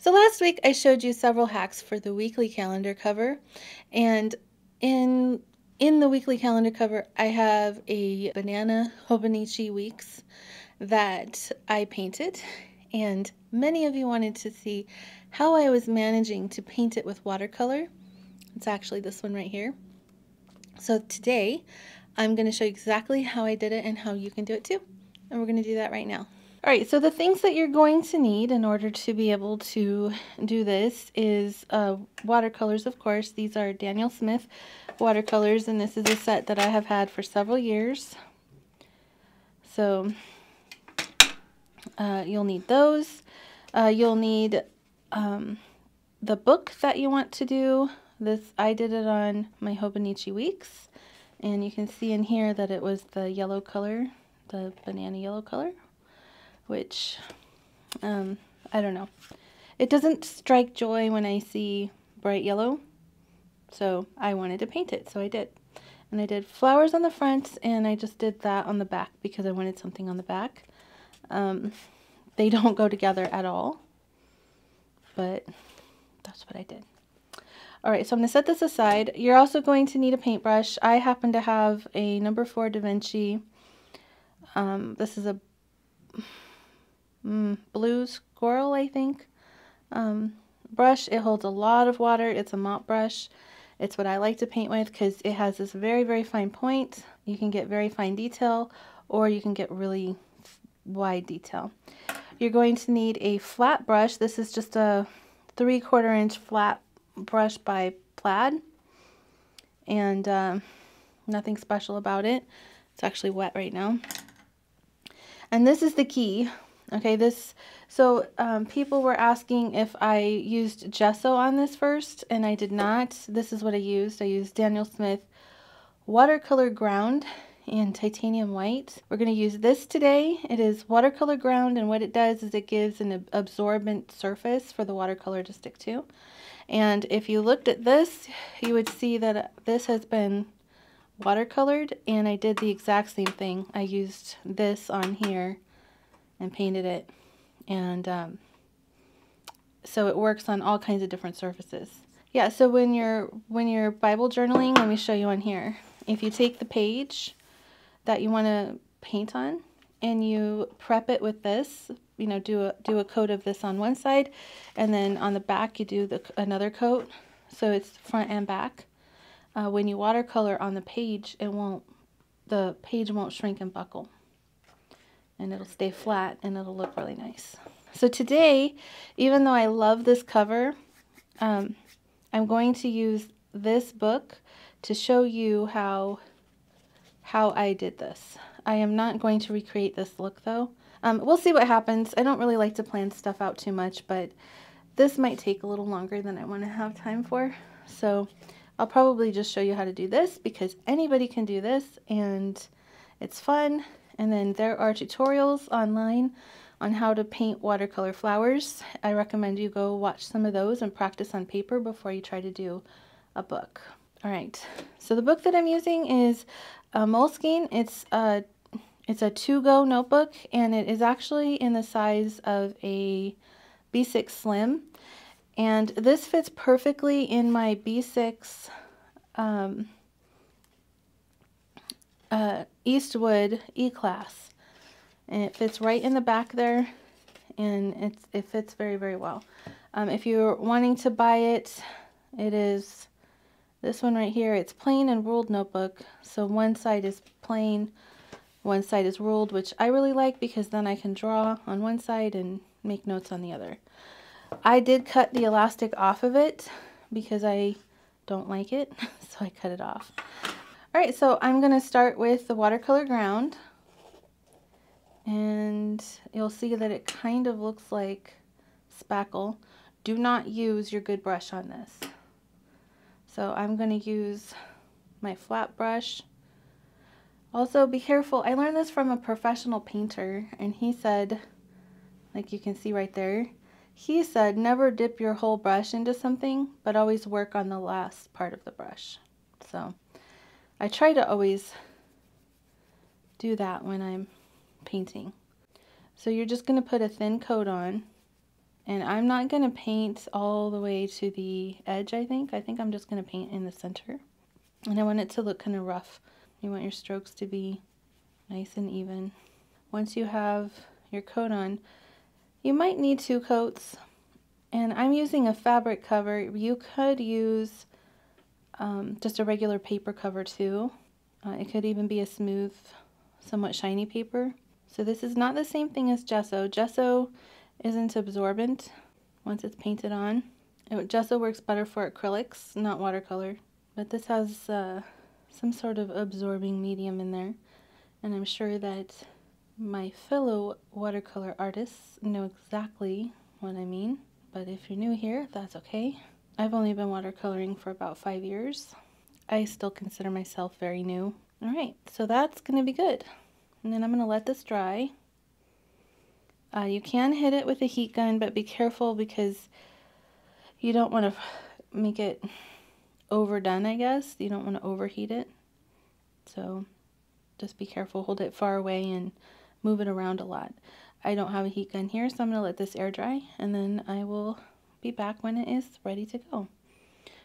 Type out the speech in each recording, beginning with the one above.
So last week I showed you several hacks for the weekly calendar cover, and in the weekly calendar cover I have a banana Hobonichi weeks that I painted, and many of you wanted to see how I was managing to paint it with watercolor. It's actually this one right here. So today I'm going to show you exactly how I did it and how you can do it too, and we're going to do that right now. Alright, so the things that you're going to need in order to be able to do this is watercolors, of course. These are Daniel Smith watercolors, and this is a set that I have had for several years. So you'll need those. You'll need the book that you want to do. I did it on my Hobonichi weeks, and you can see in here that it was the yellow color, the banana yellow color, which I don't know. It doesn't strike joy when I see bright yellow, so I wanted to paint it, so I did. And I did flowers on the front, and I just did that on the back because I wanted something on the back. They don't go together at all, but that's what I did. Alright, so I'm going to set this aside. You're also going to need a paintbrush. I happen to have a number 4 Da Vinci. This is a blue squirrel, I think, brush. It holds a lot of water. It's a mop brush. It's what I like to paint with because it has this very, very fine point. You can get very fine detail, or you can get really wide detail. You're going to need a flat brush. This is just a 3/4 inch flat brush by Plaid, and nothing special about it. It's actually wet right now. And this is the key. Okay, people were asking if I used gesso on this first, and I did not. This is what I used. I used Daniel Smith watercolor ground in titanium white. We're going to use this today. It is watercolor ground, and what it does is it gives an absorbent surface for the watercolor to stick to. And if you looked at this, you would see that this has been watercolored, and I did the exact same thing. I used this on here and painted it, and so it works on all kinds of different surfaces. Yeah, so when you're Bible journaling, let me show you on here. If you take the page that you want to paint on and you prep it with this, you know, do a coat of this on one side, and then on the back you do another coat, so it's front and back. When you watercolor on the page, the page won't shrink and buckle, and it'll stay flat, and it'll look really nice. So today, even though I love this cover, I'm going to use this book to show you how I did this. I am not going to recreate this look though. We'll see what happens. I don't really like to plan stuff out too much, but this might take a little longer than I want to have time for. So I'll probably just show you how to do this because anybody can do this, and it's fun. And then there are tutorials online on how to paint watercolor flowers. I recommend you go watch some of those and practice on paper before you try to do a book. Alright, so the book that I'm using is Moleskine. It's a 2-go notebook, and it is actually in the size of a B6 Slim. And this fits perfectly in my B6 Eastwood E-Class, and it fits right in the back there, and it fits very, very well. If you're wanting to buy it, it is this one right here. It's plain and ruled notebook, so one side is plain, one side is ruled, which I really like because then I can draw on one side and make notes on the other. I did cut the elastic off of it because I don't like it, so I cut it off. Alright, so I'm going to start with the watercolor ground, and you'll see that it kind of looks like spackle. Do not use your good brush on this. So I'm going to use my flat brush. Also be careful. I learned this from a professional painter, and he said, like you can see right there, he said never dip your whole brush into something, but always work on the last part of the brush. So I try to always do that when I'm painting. So you're just going to put a thin coat on, And I'm not going to paint all the way to the edge, I think. I think I'm just going to paint in the center. And I want it to look kind of rough. You want your strokes to be nice and even. Once you have your coat on, you might need 2 coats. And I'm using a fabric cover. You could use just a regular paper cover too. It could even be a smooth, somewhat shiny paper. So this is not the same thing as gesso. Gesso isn't absorbent once it's painted on. Gesso works better for acrylics, not watercolor. But this has some sort of absorbing medium in there. And I'm sure that my fellow watercolor artists know exactly what I mean. But if you're new here, that's okay. I've only been watercoloring for about 5 years. I still consider myself very new. All right, so that's gonna be good. And then I'm gonna let this dry. You can hit it with a heat gun, but be careful because you don't want to make it overdone, I guess. You don't want to overheat it. So just be careful, hold it far away and move it around a lot. I don't have a heat gun here, so I'm going to let this air dry, and then I will be back when it is ready to go.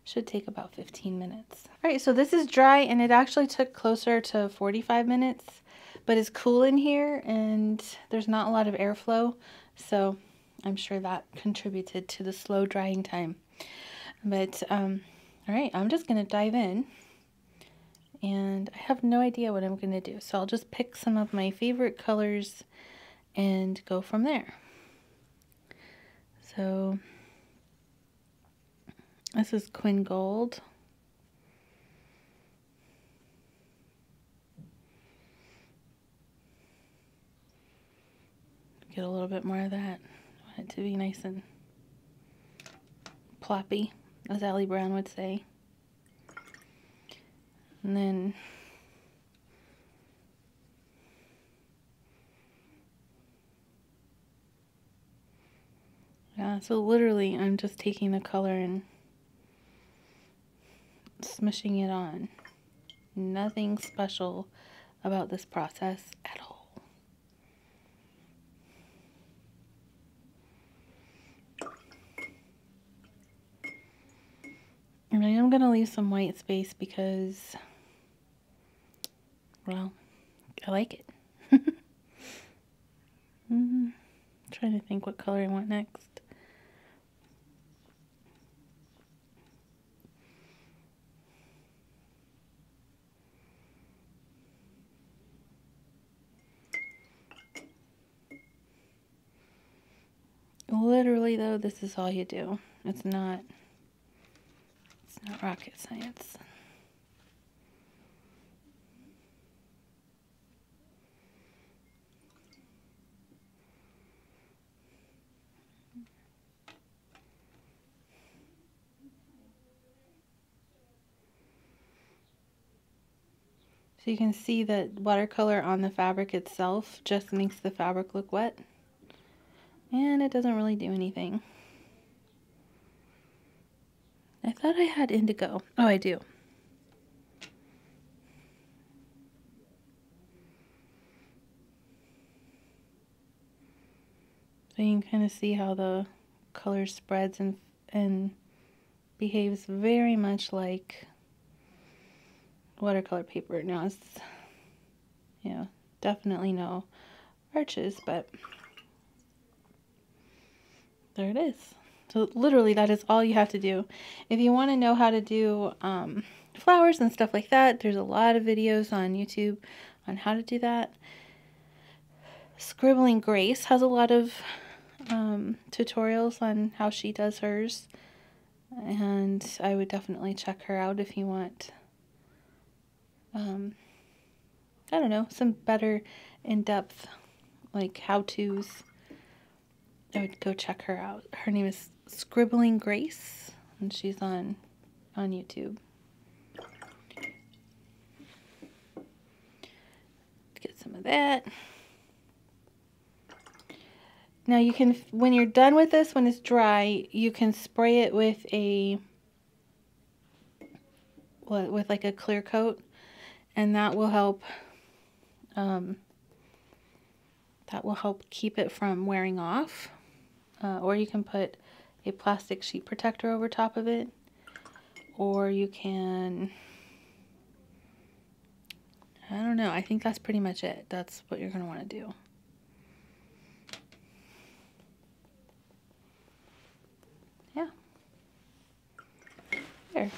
Should take about 15 minutes. All right, so this is dry, and it actually took closer to 45 minutes, but it's cool in here, and there's not a lot of airflow, so I'm sure that contributed to the slow drying time. But, all right, I'm just going to dive in, and I have no idea what I'm going to do, so I'll just pick some of my favorite colors and go from there. So this is Quin Gold. Get a little bit more of that. I want it to be nice and ploppy, as Allie Brown would say. And then yeah, so literally I'm just taking the color and smushing it on. Nothing special about this process at all. And I am going to leave some white space because, well, I like it. Trying to think what color I want next. Literally though, this is all you do. It's not rocket science. So you can see that watercolor on the fabric itself just makes the fabric look wet. And it doesn't really do anything. I thought I had indigo. Oh, I do. So you can kind of see how the color spreads and behaves very much like watercolor paper. Now it's, you know, definitely no arches, but there it is. So literally that is all you have to do. If you want to know how to do flowers and stuff like that, there's a lot of videos on YouTube on how to do that. Scribbling Grace has a lot of tutorials on how she does hers, and I would definitely check her out if you want I don't know, some better in-depth like how-tos. I would go check her out. Her name is Scribbling Grace, and she's on YouTube. Get some of that. Now you can, when you're done with this, when it's dry, you can spray it with like a clear coat, and that will help keep it from wearing off. or you can put a plastic sheet protector over top of it, or you can, I don't know, I think that's pretty much it. That's what you're going to want to do. Yeah. There.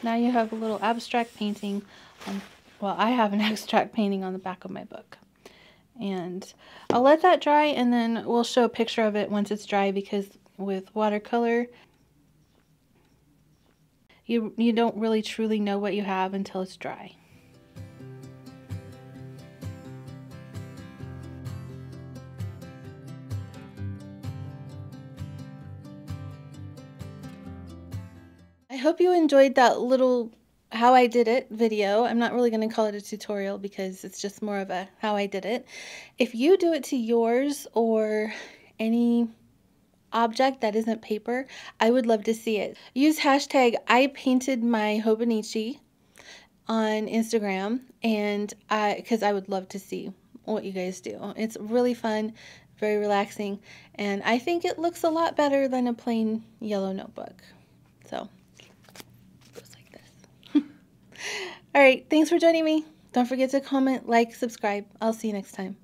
Now you have a little abstract painting on, well, I have an abstract painting on the back of my book. And I'll let that dry, and then we'll show a picture of it once it's dry, because with watercolor, you don't really truly know what you have until it's dry. I hope you enjoyed that little how I did it video. I'm not really going to call it a tutorial because it's just more of a how I did it. If you do it to yours or any object that isn't paper, I would love to see it. Use hashtag IPAINTEDMYHOBONICHI on Instagram, and because I would love to see what you guys do. It's really fun, very relaxing, and I think it looks a lot better than a plain yellow notebook. So all right, thanks for joining me. Don't forget to comment, like, subscribe. I'll see you next time.